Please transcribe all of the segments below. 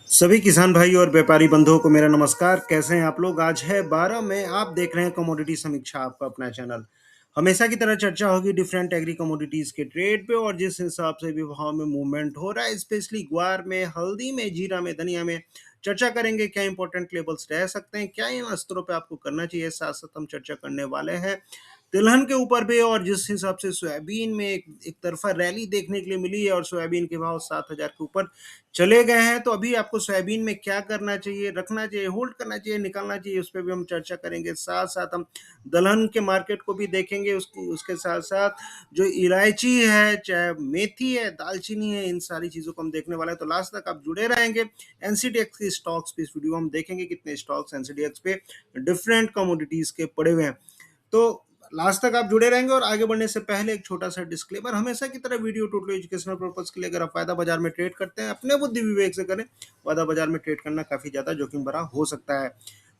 सभी किसान भाई और व्यापारी बंधुओं को मेरा नमस्कार। कैसे हैं आप लोग? आज है 12 मई। आप देख रहे हैं कमोडिटी समीक्षा, आपका अपना चैनल। हमेशा की तरह चर्चा होगी डिफरेंट एग्री कमोडिटीज के ट्रेड पे और जिस हिसाब से भी भाव में मूवमेंट हो रहा है, स्पेशली ग्वार में, हल्दी में, जीरा में, धनिया में। चर्चा करेंगे क्या इंपॉर्टेंट लेवल्स रह सकते हैं, क्या इन स्तरों पे आपको करना चाहिए। साथ साथ हम चर्चा करने वाले हैं तिलहन के ऊपर भी, और जिस हिसाब से सोयाबीन में एक तरफा रैली देखने के लिए मिली है और सोयाबीन के भाव 7,000 के ऊपर चले गए हैं, तो अभी आपको सोयाबीन में क्या करना चाहिए, रखना चाहिए, होल्ड करना चाहिए, निकालना चाहिए, उस पर भी हम चर्चा करेंगे। साथ साथ हम दलहन के मार्केट को भी देखेंगे। उसके साथ साथ जो इलायची है, चाहे मेथी है, दालचीनी है, इन सारी चीज़ों को हम देखने वाले हैं। तो लास्ट तक आप जुड़े रहेंगे। एनसीडीएक्स की स्टॉक्स पे इस वीडियो हम देखेंगे कितने स्टॉक्स एनसीडीएक्स पे डिफरेंट कमोडिटीज के पड़े हुए हैं। तो लास्ट तक आप जुड़े रहेंगे। और आगे बढ़ने से पहले एक छोटा सा डिस्क्लेमर, हमेशा की तरह वीडियो टोटल एजुकेशनल पर्पज के लिए अगर आप वायदा बाजार में ट्रेड करते हैं, अपने बुद्धि विवेक से करें। वायदा बाजार में ट्रेड करना काफी ज्यादा जोखिम भरा हो सकता है।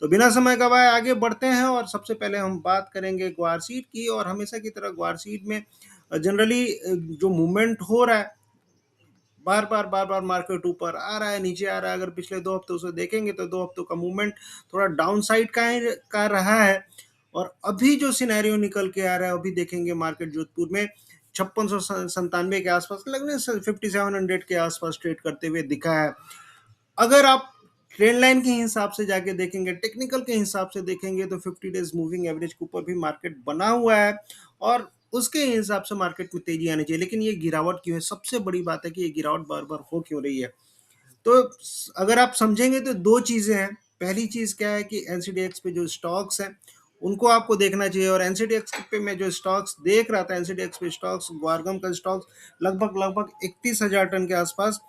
तो बिना समय गवाए आगे बढ़ते हैं और सबसे पहले हम बात करेंगे ग्वार सीड की। और हमेशा की तरह ग्वार सीड में जनरली जो मूवमेंट हो रहा है, बार बार मार्केट ऊपर आ रहा है, नीचे आ रहा है। अगर पिछले 2 हफ्तों से देखेंगे तो 2 हफ्तों का मूवमेंट थोड़ा डाउन साइड का रहा है। और अभी जो सिनेरियो निकल के आ रहा है, अभी देखेंगे मार्केट जोधपुर में 5697 के आसपास, लगभग 5700 के आसपास ट्रेड करते हुए दिखा है। अगर आप ट्रेंड लाइन के हिसाब से जाके देखेंगे, टेक्निकल के हिसाब से देखेंगे, तो 50 डेज मूविंग एवरेज के ऊपर भी मार्केट बना हुआ है और उसके हिसाब से मार्केट में तेजी आनी चाहिए। लेकिन ये गिरावट क्यों है? सबसे बड़ी बात है कि ये गिरावट बार बार हो क्यों रही है। तो अगर आप समझेंगे तो दो चीजें हैं। पहली चीज क्या है कि एनसीडीएक्स पे जो स्टॉक्स हैं उनको आपको देखना चाहिए। और एनसीडीएक्स पे मैं जो स्टॉक्स देख रहा था, एनसीडीएक्स पे स्टॉक्स, ग्वारगम का स्टॉक्स लगभग लगभग 31,000 टन के आसपास,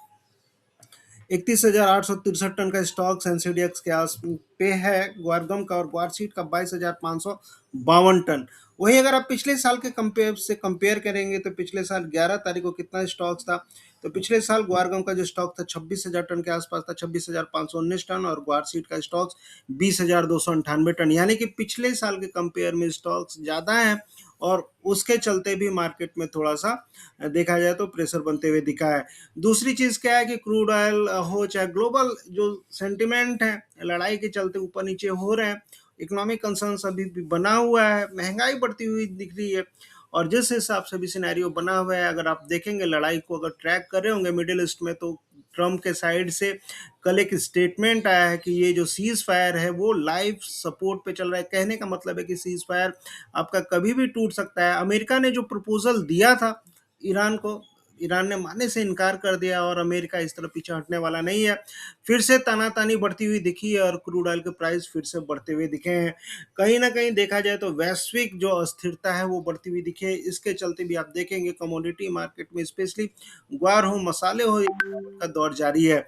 31,863 टन का स्टॉक एनसीडीएक्स के आस पे है ग्वारगम का। और ग्वारसीड का 22,552 टन। वहीं अगर आप पिछले साल के कंपेयर करेंगे तो पिछले साल 11 तारीख को कितना स्टॉक था, तो पिछले साल ग्वारगम का जो स्टॉक था 26,000 टन के आसपास था, 26,519 टन। और ग्वारसीड का स्टॉक 20,298 टन, यानी कि पिछले साल के कंपेयर में स्टॉक्स ज़्यादा हैं। और उसके चलते भी मार्केट में थोड़ा सा देखा जाए तो प्रेशर बनते हुए दिखा है। दूसरी चीज क्या है कि क्रूड ऑयल हो, चाहे ग्लोबल जो सेंटिमेंट है, लड़ाई के चलते ऊपर नीचे हो रहे हैं। इकोनॉमिक कंसर्न्स अभी भी बना हुआ है, महंगाई बढ़ती हुई दिख रही है। और जिस हिसाब से भी सिनेरियो बना हुआ है, अगर आप देखेंगे लड़ाई को अगर ट्रैक कर रहे होंगे मिडिल ईस्ट में, तो ट्रम्प के साइड से कल एक स्टेटमेंट आया है कि ये जो सीज फायर है वो लाइव सपोर्ट पे चल रहा है। कहने का मतलब है कि सीज फायर आपका कभी भी टूट सकता है। अमेरिका ने जो प्रपोजल दिया था ईरान को, ईरान ने मानने से इनकार कर दिया और अमेरिका इस तरह पीछे हटने वाला नहीं है। फिर से तानातानी बढ़ती हुई दिखी है और क्रूड ऑयल के प्राइस फिर से बढ़ते हुए दिखे हैं। कहीं ना कहीं देखा जाए तो वैश्विक जो अस्थिरता है वो बढ़ती हुई दिखे। इसके चलते भी आप देखेंगे कमोडिटी मार्केट में, स्पेशली ग्वार हो, मसाले हो, का दौर जारी है।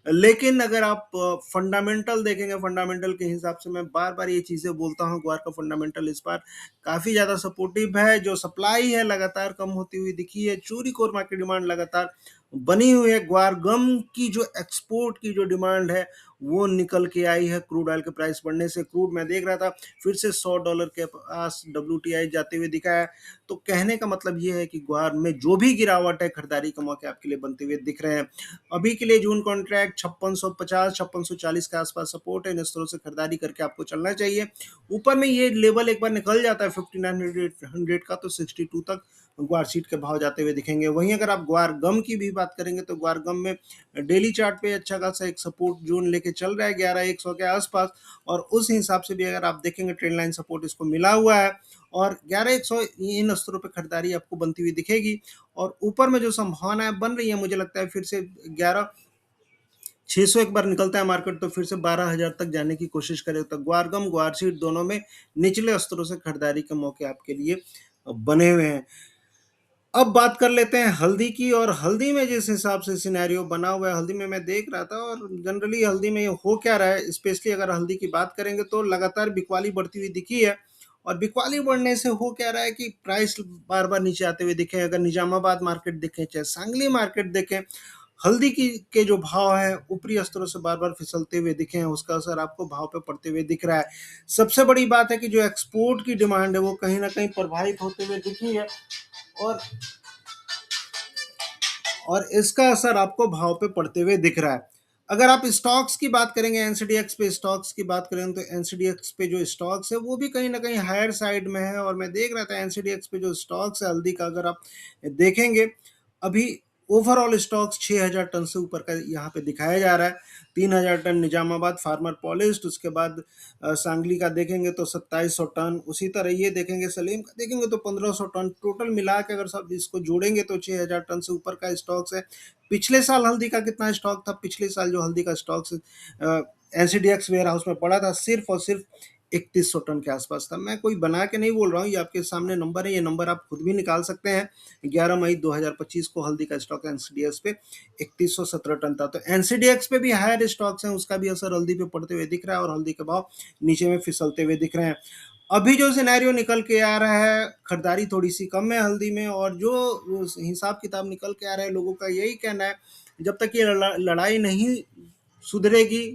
लेकिन अगर आप फंडामेंटल देखेंगे, फंडामेंटल के हिसाब से मैं बार बार ये चीज़ें बोलता हूँ, ग्वार का फंडामेंटल इस बार काफ़ी ज़्यादा सपोर्टिव है। जो सप्लाई है लगातार कम होती हुई दिखी है, चूरी कोरमा की डिमांड लगातार बनी हुई है। ग्वार गम की जो एक्सपोर्ट की जो डिमांड है वो निकल के आई है क्रूड ऑयल के प्राइस बढ़ने से। क्रूड मैं देख रहा था फिर से $100 के पास WTI जाते हुए दिखा है। तो कहने का मतलब ये है कि ग्वार में जो भी गिरावट है, खरीदारी के मौके आपके लिए बनते हुए दिख रहे हैं। अभी के लिए जून कॉन्ट्रैक्ट 5650 5640 के आसपास सपोर्ट है। इन स्तरों से खरीदारी करके आपको चलना चाहिए। ऊपर में ये लेवल एक बार निकल जाता है 5900 का, तो 62 तक ग्वार सीट के भाव जाते हुए दिखेंगे। वहीं अगर आप ग्वार गम की भी बात करेंगे तो ग्वार गम में डेली चार्ट पे अच्छा खासा एक सपोर्ट जोन लेके चल रहा है 11,100 के आसपास। और उस हिसाब से भी अगर आप देखेंगे ट्रेंड लाइन सपोर्ट इसको मिला हुआ है। और 11,100 इन स्तरों पे खरीदारी आपको बनती हुई दिखेगी। और ऊपर में जो संभावनाएं बन रही है, मुझे लगता है फिर से 11,600 एक बार निकलता है मार्केट तो फिर से 12,000 तक जाने की कोशिश करे। तो ग्वारगम ग्वारसीड दोनों में निचले स्तरों से खरीदारी के मौके आपके लिए बने हुए हैं। अब बात कर लेते हैं हल्दी की। और हल्दी में जिस हिसाब से सिनेरियो बना हुआ है, हल्दी में मैं देख रहा था, और जनरली हल्दी में हो क्या रहा है, स्पेशली अगर हल्दी की बात करेंगे तो लगातार बिकवाली बढ़ती हुई दिखी है। और बिकवाली बढ़ने से हो क्या रहा है कि प्राइस बार बार नीचे आते हुए दिखे। अगर निजामाबाद मार्केट देखें, चाहे सांगली मार्केट देखें, हल्दी की के जो भाव है ऊपरी स्तरों से बार बार फिसलते हुए दिखे हैं। उसका असर आपको भाव पे पड़ते हुए दिख रहा है। सबसे बड़ी बात है कि जो एक्सपोर्ट की डिमांड है वो कहीं ना कहीं प्रभावित होते हुए दिखी है। और इसका असर आपको भाव पे पड़ते हुए दिख रहा है। अगर आप स्टॉक्स की बात करेंगे, एनसीडीएक्स पे स्टॉक्स की बात करें तो एनसीडीएक्स पे जो स्टॉक्स है वो भी कहीं ना कहीं हायर साइड में है। और मैं देख रहा था एनसीडीएक्स पे जो स्टॉक्स है हल्दी का, अगर आप देखेंगे अभी ओवरऑल स्टॉक्स 6,000 टन से ऊपर का यहाँ पे दिखाया जा रहा है। 3,000 टन निजामाबाद फार्मर पॉलिश्ड, उसके बाद सांगली का देखेंगे तो 2,700 टन, उसी तरह ये देखेंगे सलीम का देखेंगे तो 1,500 टन। टोटल मिला के अगर सब इसको जोड़ेंगे तो 6,000 टन से ऊपर का स्टॉक्स है। पिछले साल हल्दी का कितना स्टॉक था? पिछले साल जो हल्दी का स्टॉक एनसीडीएक्स वेयर हाउस में पड़ा था सिर्फ और सिर्फ 3,100 टन के आसपास था। मैं कोई बना के नहीं बोल रहा हूँ, ये आपके सामने नंबर है, ये नंबर आप खुद भी निकाल सकते हैं। 11 मई 2025 को हल्दी का स्टॉक एनसीडीएक्स पे 3,117 टन था। तो एनसीडीएक्स पे भी हायर स्टॉक्स हैं, उसका भी असर हल्दी पे पड़ते हुए दिख रहा है और हल्दी के भाव नीचे में फिसलते हुए दिख रहे हैं। अभी जो सिनेरियो निकल के आ रहा है, खरीदारी थोड़ी सी कम है हल्दी में, और जो हिसाब किताब निकल के आ रहा है लोगों का यही कहना है जब तक ये लड़ाई नहीं सुधरेगी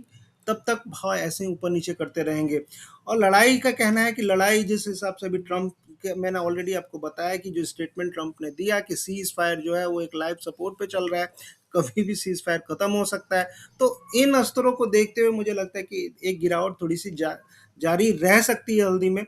तब तक भाव ऐसे ही ऊपर नीचे करते रहेंगे। और लड़ाई का कहना है कि लड़ाई जिस हिसाब से अभी ट्रंप के, मैंने ऑलरेडी आपको बताया कि जो स्टेटमेंट ट्रंप ने दिया कि सीज फायर जो है वो एक लाइव सपोर्ट पे चल रहा है, कभी भी सीज फायर खत्म हो सकता है। तो इन अस्त्रों को देखते हुए मुझे लगता है कि एक गिरावट थोड़ी सी जारी रह सकती है हल्दी में।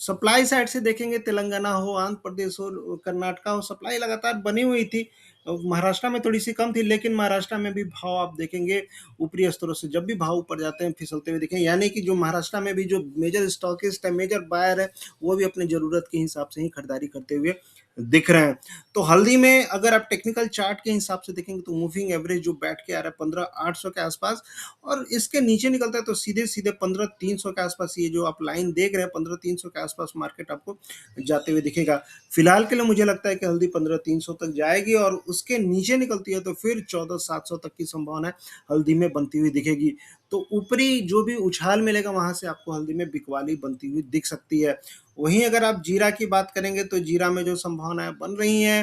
सप्लाई साइड से देखेंगे, तेलंगाना हो, आंध्र प्रदेश हो, कर्नाटका हो, सप्लाई लगातार बनी हुई थी। महाराष्ट्र में थोड़ी सी कम थी, लेकिन महाराष्ट्र में भी भाव आप देखेंगे ऊपरी स्तरों से जब भी भाव ऊपर जाते हैं फिसलते हुए दिखेंगे। यानी कि जो महाराष्ट्र में भी जो मेजर स्टॉकिस्ट है, मेजर बायर है, वो भी अपने जरूरत के हिसाब से ही खरीदारी करते हुए दिख रहे हैं। तो हल्दी में अगर आप टेक्निकल चार्ट के हिसाब से देखेंगे तो मूविंग एवरेज जो बैठ के आ रहा है 15,800 के आसपास, और इसके नीचे निकलता है तो सीधे सीधे 15,300 के आसपास, ये जो आप लाइन देख रहे हैं 15,300 के आसपास मार्केट आपको जाते हुए दिखेगा। फिलहाल के लिए मुझे लगता है कि हल्दी 15,300 तक जाएगी, और उसके नीचे निकलती है तो फिर 14,700 तक की संभावना हल्दी में बनती हुई दिखेगी। तो ऊपरी जो भी उछाल मिलेगा वहां से आपको हल्दी में बिकवाली बनती हुई दिख सकती है। वहीं अगर आप जीरा की बात करेंगे तो जीरा में जो संभावनाएं बन रही हैं,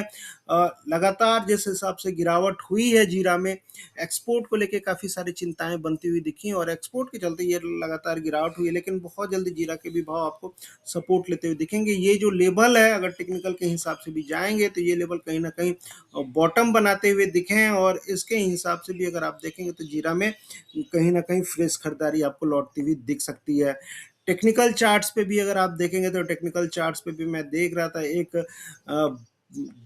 लगातार जिस हिसाब से गिरावट हुई है जीरा में, एक्सपोर्ट को लेके काफ़ी सारी चिंताएं बनती हुई दिखी और एक्सपोर्ट के चलते ये लगातार गिरावट हुई है, लेकिन बहुत जल्दी जीरा के भी भाव आपको सपोर्ट लेते हुए दिखेंगे। ये जो लेवल है अगर टेक्निकल के हिसाब से भी जाएंगे तो ये लेवल कहीं ना कहीं बॉटम बनाते हुए दिखें, और इसके हिसाब से भी अगर आप देखेंगे तो जीरा में कहीं ना कहीं फ्रेश खरीदारी आपको लौटती हुई दिख सकती है। टेक्निकल चार्ट्स पे भी अगर आप देखेंगे तो टेक्निकल चार्ट्स पे भी मैं देख रहा था एक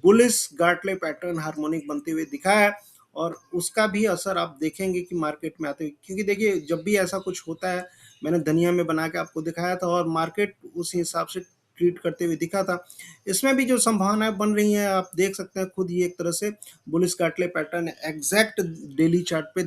बुलिश गार्टले पैटर्न हार्मोनिक बनते हुए दिखा है, और उसका भी असर आप देखेंगे कि मार्केट में आते हुए, क्योंकि देखिए जब भी ऐसा कुछ होता है, मैंने धनिया में बना के आपको दिखाया था और मार्केट उस हिसाब से ट्रीट करते हुए दिखा था। इसमें भी जो संभावनाएं बन रही हैं आप देख सकते हैं खुद, ये एक तरह से bullish Gartley pattern exact daily chart पे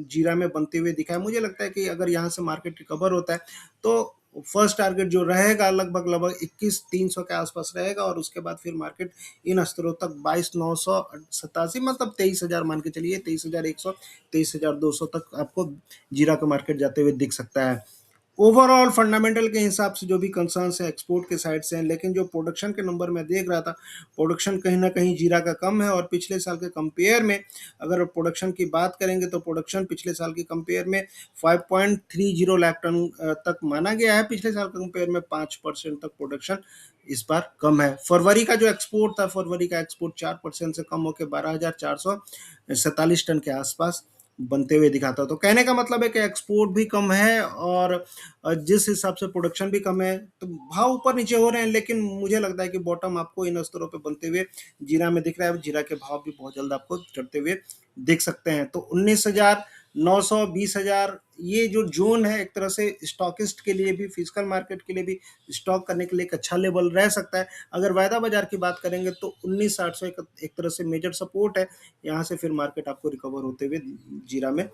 जीरा में बनते हुए दिखा है। मुझे लगता है कि अगर यहाँ से मार्केट रिकवर होता है तो फर्स्ट टारगेट जो रहेगा लगभग लगभग 21,300 के आसपास रहेगा, और उसके बाद फिर मार्केट इन स्तरों तक 22,987, मतलब 23,000 मान के चलिए, 23,100, 23,200 तक आपको जीरा का मार्केट जाते हुए दिख सकता है। ओवरऑल फंडामेंटल के हिसाब से जो भी कंसर्न्स है एक्सपोर्ट के साइड से हैं, लेकिन जो प्रोडक्शन के नंबर मैं देख रहा था, प्रोडक्शन कहीं ना कहीं जीरा का कम है, और पिछले साल के कंपेयर में अगर प्रोडक्शन की बात करेंगे तो प्रोडक्शन पिछले साल की कंपेयर में 5.30 लाख टन तक माना गया है। पिछले साल के कंपेयर में 5% तक प्रोडक्शन इस बार कम है। फरवरी का जो एक्सपोर्ट था, फरवरी का एक्सपोर्ट 4% से कम होकर 12,447 टन के आसपास बनते हुए दिखाता है। तो कहने का मतलब है कि एक्सपोर्ट भी कम है और जिस हिसाब से प्रोडक्शन भी कम है, तो भाव ऊपर नीचे हो रहे हैं, लेकिन मुझे लगता है कि बॉटम आपको इन स्तरों पे बनते हुए जीरा में दिख रहा है। जीरा के भाव भी बहुत जल्द आपको चढ़ते हुए दिख सकते हैं। तो 19,900, 20,000, ये जो जोन है एक तरह से स्टॉकिस्ट के लिए भी, फिजिकल मार्केट के लिए भी स्टॉक करने के लिए एक अच्छा लेवल रह सकता है। अगर वायदा बाजार की बात करेंगे तो 19,800 एक तरह से मेजर सपोर्ट है, यहाँ से फिर मार्केट आपको रिकवर होते हुए जीरा में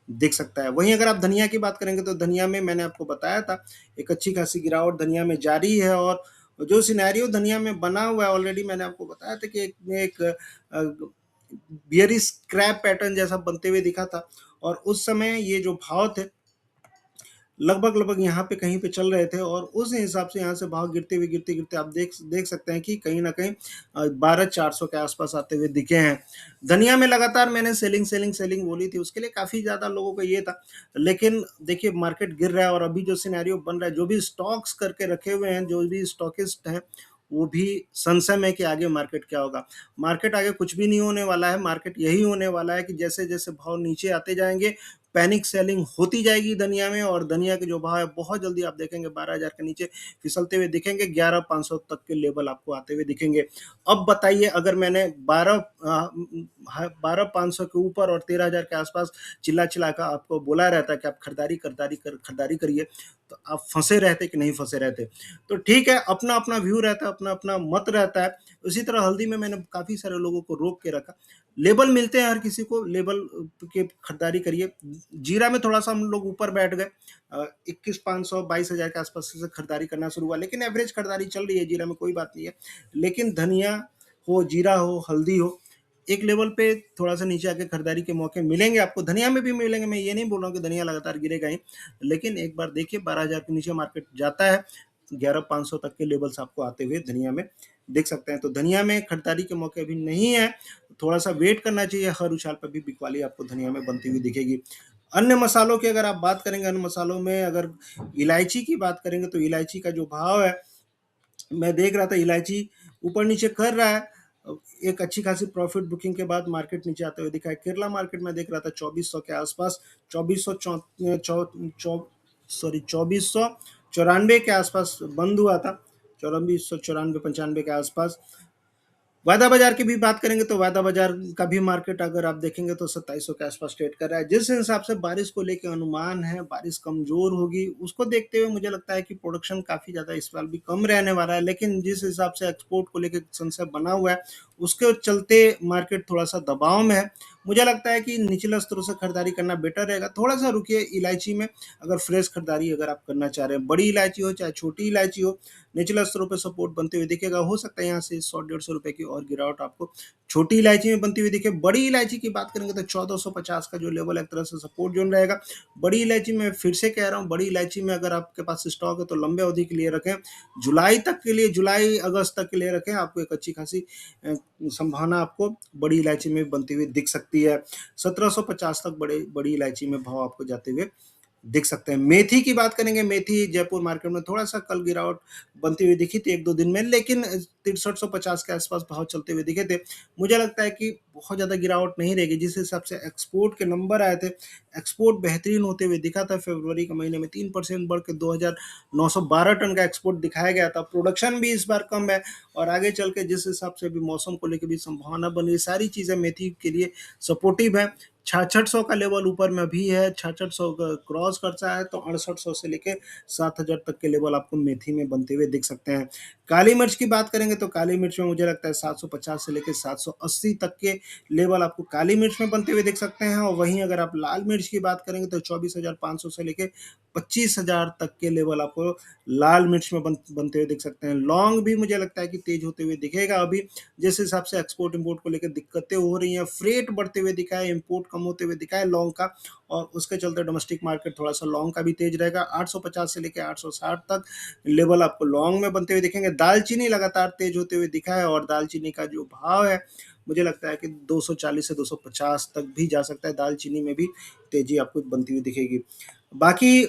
दिख सकता है। वहीं अगर आप धनिया की बात करेंगे तो धनिया में मैंने आपको बताया था एक अच्छी खासी गिरावट धनिया में जारी है, और जो सिनेरियो धनिया में बना हुआ है ऑलरेडी मैंने आपको बताया था कि एक बियरिश स्क्रैप पैटर्न जैसा बनते हुए दिखा था, और उस समय ये जो भाव थे लगभग लगभग यहाँ पे कहीं पे चल रहे थे, और उस हिसाब से यहाँ से भाव गिरते हुए गिरते गिरते आप देख सकते हैं कि कहीं ना कहीं 12,400 के आसपास आते हुए दिखे हैं। धनिया में लगातार मैंने सेलिंग सेलिंग सेलिंग बोली थी, उसके लिए काफ़ी ज़्यादा लोगों का ये था, लेकिन देखिए मार्केट गिर रहा है, और अभी जो सिनेरियो बन रहा है, जो भी स्टॉक्स करके रखे हुए हैं, जो भी स्टॉकिस्ट हैं, वो भी संशय में कि आगे मार्केट क्या होगा। मार्केट आगे कुछ भी नहीं होने वाला है, मार्केट यही होने वाला है कि जैसे-जैसे भाव नीचे आते जाएँगे, पैनिक सेलिंग होती जाएगी दुनिया में, और दुनिया के जो भाव है बहुत जल्दी आप देखेंगे 12,000 के नीचे फिसलते हुए दिखेंगे, 11,500 तक के लेवल आपको आते हुए दिखेंगे। अब बताइए, अगर मैंने 12,500 के ऊपर और 13,000 के आसपास चिल्ला-चिल्ला कर आपको बोला रहता है कि आप खरीदारी करिए, तो आप फँसे रहते कि नहीं फँसे रहते। तो ठीक है, अपना-अपना व्यू रहता है, अपना-अपना मत रहता है। उसी तरह हल्दी में मैंने काफ़ी सारे लोगों को रोक के रखा। लेबल मिलते हैं हर किसी को, लेबल के खरीदारी करिए। जीरा में थोड़ा-सा हम लोग ऊपर बैठ गए, 21,500 22,000 के आसपास से खरीदारी करना शुरू हुआ, लेकिन एवरेज खरीदारी चल रही है जीरा में, कोई बात नहीं है। लेकिन धनिया हो, जीरा हो, हल्दी हो, एक लेवल पे थोड़ा-सा नीचे आके खरीदारी के मौके मिलेंगे आपको, धनिया में भी मिलेंगे, मैं ये नहीं बोल रहा हूँ कि धनिया लगातार गिरेगा ही, लेकिन एक बार देखिए 12,000 के नीचे मार्केट जाता है, 11,500 तक के लेवल्स आपको आते हुए धनिया में देख सकते हैं। तो धनिया में खरीदारी के मौके अभी नहीं है, थोड़ा-सा वेट करना चाहिए, हर उछाल पे भी बिकवाली आपको धनिया में बनती हुई दिखेगी। अन्य मसालों की अगर आप बात करेंगे, अन्य मसालों में अगर इलायची की बात करेंगे, तो इलायची का जो भाव है, मैं देख रहा था इलायची ऊपर-नीचे कर रहा है। एक अच्छी खासी प्रॉफिट बुकिंग के बाद मार्केट नीचे आते हुए दिखा है। केरला मार्केट में देख रहा था 2400 के आसपास, 2400 चौ चौ चौ सॉरी 2494 के आसपास बंद हुआ था, 2494-95 के आसपास। वायदा बाजार की भी बात करेंगे तो वायदा बाजार का भी मार्केट अगर आप देखेंगे तो 2700 के आसपास ट्रेड कर रहा है। जिस हिसाब से बारिश को लेके अनुमान है, बारिश कमजोर होगी, उसको देखते हुए मुझे लगता है कि प्रोडक्शन काफी ज्यादा इस साल भी कम रहने वाला है। लेकिन जिस हिसाब से एक्सपोर्ट को लेके संशय बना हुआ है, उसके चलते मार्केट थोड़ा सा दबाव में है। मुझे लगता है कि निचले स्तरों से खरीदारी करना बेटर रहेगा। थोड़ा सा रुकिए इलायची में, अगर फ्रेश खरीदारी अगर आप करना चाह रहे हैं, बड़ी इलायची हो चाहे छोटी इलायची हो, निचले स्तरों पे सपोर्ट बनते हुए दिखेगा। हो सकता है यहाँ से 100-150 रुपए की और गिरावट आपको छोटी इलायची में बनती हुई दिखे। बड़ी इलायची की बात करेंगे तो 1450 का जो लेवल है, एक तरह से सपोर्ट जोन रहेगा। बड़ी इलायची में फिर से कह रहा हूँ, बड़ी इलायची में अगर आपके पास स्टॉक है तो लंबे अवधि के लिए रखें, जुलाई तक के लिए, जुलाई अगस्त तक के लिए रखें। आपको एक अच्छी खासी संभावना आपको बड़ी इलायची में बनती हुई दिख सकती है। 1750 तक बड़ी इलायची में भाव आपको जाते हुए दिख सकते हैं। मेथी की बात करेंगे, मेथी जयपुर मार्केट में थोड़ा-सा कल गिरावट बनती हुई दिखी थी 1-2 दिन में, लेकिन 6350 के आसपास भाव चलते हुए दिखे थे। मुझे लगता है कि बहुत ज़्यादा गिरावट नहीं रहेगी। जिस हिसाब से एक्सपोर्ट के नंबर आए थे, एक्सपोर्ट बेहतरीन होते हुए दिखा था। फरवरी के महीने में 3% बढ़ के 2912 टन का एक्सपोर्ट दिखाया गया था। प्रोडक्शन भी इस बार कम है, और आगे चल के जिस हिसाब से भी मौसम को लेके भी संभावना बन रही, सारी चीज़ें मेथी के लिए सपोर्टिव है। 6600 का लेवल ऊपर में भी है, 6600 क्रॉस करता है तो 6800 से लेके 7000 तक के लेवल आपको मेथी में बनते हुए दिख सकते हैं। काली मिर्च की बात करेंगे तो काली मिर्च में मुझे लगता है 750 से लेके 780 तक के लेवल आपको काली मिर्च में बनते हुए दिख सकते हैं। और वहीं अगर आप लाल मिर्च की बात करेंगे तो 24,500 से लेके 25,000 तक के लेवल आपको लाल मिर्च में बनते हुए दिख सकते हैं। लौंग भी मुझे लगता है कि तेज होते हुए दिखेगा। अभी जिस हिसाब से एक्सपोर्ट इंपोर्ट को लेकर दिक्कतें हो रही हैं, फ्रेट बढ़ते हुए दिखा है, इंपोर्ट कम होते हुए दिखा है लौंग का, और उसके चलते डोमेस्टिक मार्केट थोड़ा सा लौंग का भी तेज रहेगा। 850 से लेकर 860 तक लेवल आपको लौंग में बनते हुए दिखेंगे। दालचीनी लगातार तेज होते हुए दिखा है, और दालचीनी का जो भाव है मुझे लगता है कि 240 से 250 तक भी जा सकता है। दालचीनी में भी तेजी आपको बनती हुई दिखेगी। बाकी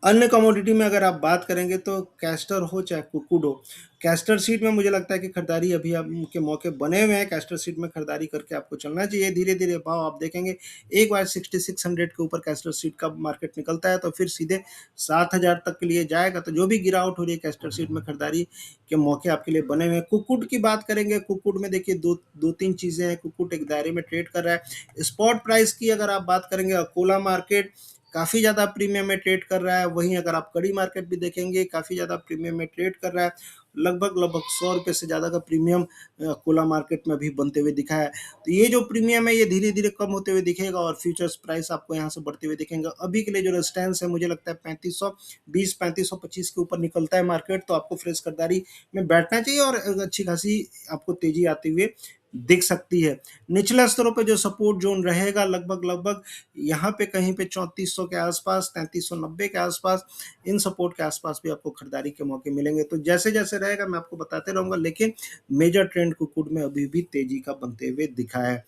अन्य कमोडिटी में अगर आप बात करेंगे तो कैस्टर हो चाहे कुक्कुड हो, कैस्टर सीड में मुझे लगता है कि खरीदारी अभी आपके मौके बने हुए हैं। कैस्टर सीड में खरीदारी करके आपको चलना चाहिए। धीरे धीरे भाव आप देखेंगे, एक बार 6600 के ऊपर कैस्टर सीड का मार्केट निकलता है तो फिर सीधे 7000 तक के लिए जाएगा। तो जो भी गिरावट हो रही है, कैस्टर सीड में खरीदारी के मौके आपके लिए बने हुए हैं। कुक्कुड की बात करेंगे, कुक्कुड में देखिए दो तीन चीज़ें हैं। कुक्कुड एक दायरे में ट्रेड कर रहा है। स्पॉट प्राइस की अगर आप बात करेंगे, अकोला मार्केट काफ़ी ज़्यादा प्रीमियम में ट्रेड कर रहा है। वहीं अगर आप कड़ी मार्केट भी देखेंगे, काफ़ी ज़्यादा प्रीमियम में ट्रेड कर रहा है। लगभग 100 रुपये से ज़्यादा का प्रीमियम कोला मार्केट में भी बनते हुए दिखा है। तो ये जो प्रीमियम है ये धीरे धीरे कम होते हुए दिखेगा, और फ्यूचर्स प्राइस आपको यहाँ से बढ़ते हुए दिखेंगे। अभी के लिए जो रेजिस्टेंस है मुझे लगता है 3520 3525 के ऊपर निकलता है मार्केट, तो आपको फ्रेश खरीदारी में बैठना चाहिए, और अच्छी खासी आपको तेजी आते हुए दिख सकती है। निचले स्तरों पे जो सपोर्ट जोन रहेगा, लगभग यहाँ पे कहीं पे 3400 के आसपास, 3390 के आसपास, इन सपोर्ट के आसपास भी आपको खरीदारी के मौके मिलेंगे। तो जैसे जैसे रहेगा मैं आपको बताते रहूंगा, लेकिन मेजर ट्रेंड कुक्कुट में अभी भी तेजी का बनते हुए दिखा है।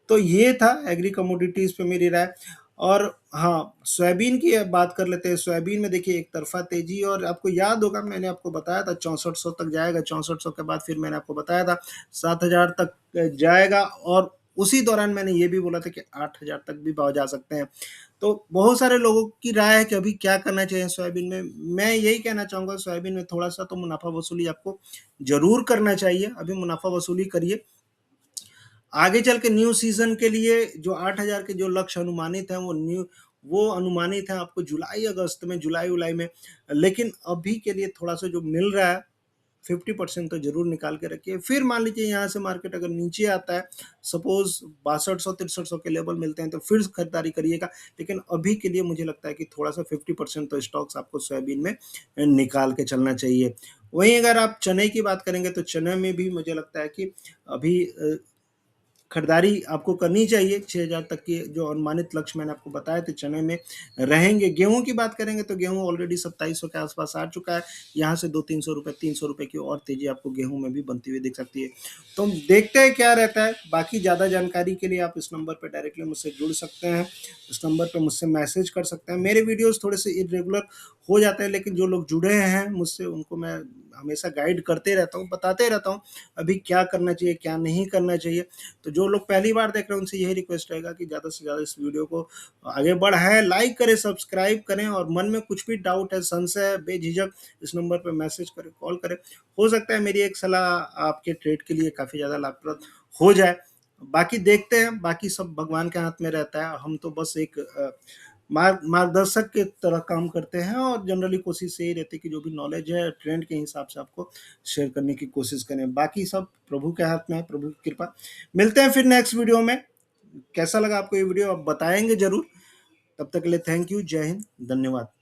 तो ये था एग्री कमोडिटीज पे मेरी राय। और हाँ, सोयाबीन की अब बात कर लेते हैं। सोयाबीन में देखिए एक तरफ़ा तेज़ी, और आपको याद होगा मैंने आपको बताया था 6400 तक जाएगा, 6400 के बाद फिर मैंने आपको बताया था 7000 तक जाएगा, और उसी दौरान मैंने ये भी बोला था कि 8000 तक भी भाव जा सकते हैं। तो बहुत सारे लोगों की राय है कि अभी क्या करना चाहिए सोयाबीन में। मैं यही कहना चाहूँगा, सोयाबीन में थोड़ा-सा तो मुनाफ़ा वसूली आपको ज़रूर करना चाहिए, अभी मुनाफ़ा वसूली करिए। आगे चल के न्यू सीज़न के लिए जो 8000 के जो लक्ष्य अनुमानित हैं, वो अनुमानित हैं आपको जुलाई-अगस्त में, जुलाई-वुलाई में। लेकिन अभी के लिए थोड़ा-सा जो मिल रहा है 50% तो ज़रूर निकाल के रखिए। फिर मान लीजिए यहाँ से मार्केट अगर नीचे आता है, सपोज़ 6200-6300 के लेवल मिलते हैं, तो फिर खरीदारी करिएगा। लेकिन अभी के लिए मुझे लगता है कि थोड़ा-सा 50% तो स्टॉक्स आपको सोयाबीन में निकाल के चलना चाहिए। वहीं अगर आप चने की बात करेंगे, तो चने में भी मुझे लगता है कि अभी खरीदारी आपको करनी चाहिए। 6000 तक के जो अनुमानित लक्ष्य मैंने आपको बताए थे चने में रहेंगे। गेहूँ की बात करेंगे तो गेहूँ ऑलरेडी 2700 के आस-पास आ चुका है। यहाँ से 200-300 रुपए, 300 रुपए की और तेज़ी आपको गेहूँ में भी बनती हुई दिख सकती है। तो हम देखते हैं क्या रहता है। बाकी ज़्यादा जानकारी के लिए आप इस नंबर पे डायरेक्टली मुझसे जुड़ सकते हैं। इस नंबर पे मुझसे मैसेज कर सकते हैं। मेरे वीडियोज़ थोड़े-से इर्रेगुलर हो जाते हैं, लेकिन जो लोग जुड़े हैं मुझसे उनको मैं हमेशा गाइड करते रहता हूँ, बताते रहता हूँ अभी क्या करना चाहिए, क्या नहीं करना चाहिए। तो जो लोग पहली बार देख रहे हैं उनसे यही रिक्वेस्ट रहेगा कि ज़्यादा से ज़्यादा इस वीडियो को आगे बढ़ाएं, लाइक करें, सब्सक्राइब करें, और मन में कुछ भी डाउट है, संशय है, बेझिझक इस नंबर पर मैसेज करें, कॉल करें। हो सकता है मेरी एक सलाह आपके ट्रेड के लिए काफ़ी ज़्यादा लाभप्रद हो जाए। बाकी देखते हैं, बाकी सब भगवान के हाथ में रहता है। हम तो बस एक मार्गदर्शक के तरह काम करते हैं, और जनरली कोशिश यही रहती है कि जो भी नॉलेज है ट्रेंड के हिसाब से आपको शेयर करने की कोशिश करें। बाकी सब प्रभु के हाथ में है, प्रभु की कृपा। मिलते हैं फिर नेक्स्ट वीडियो में। कैसा लगा आपको ये वीडियो आप बताएंगे ज़रूर। तब तक के लिए थैंक यू, जय हिंद, धन्यवाद।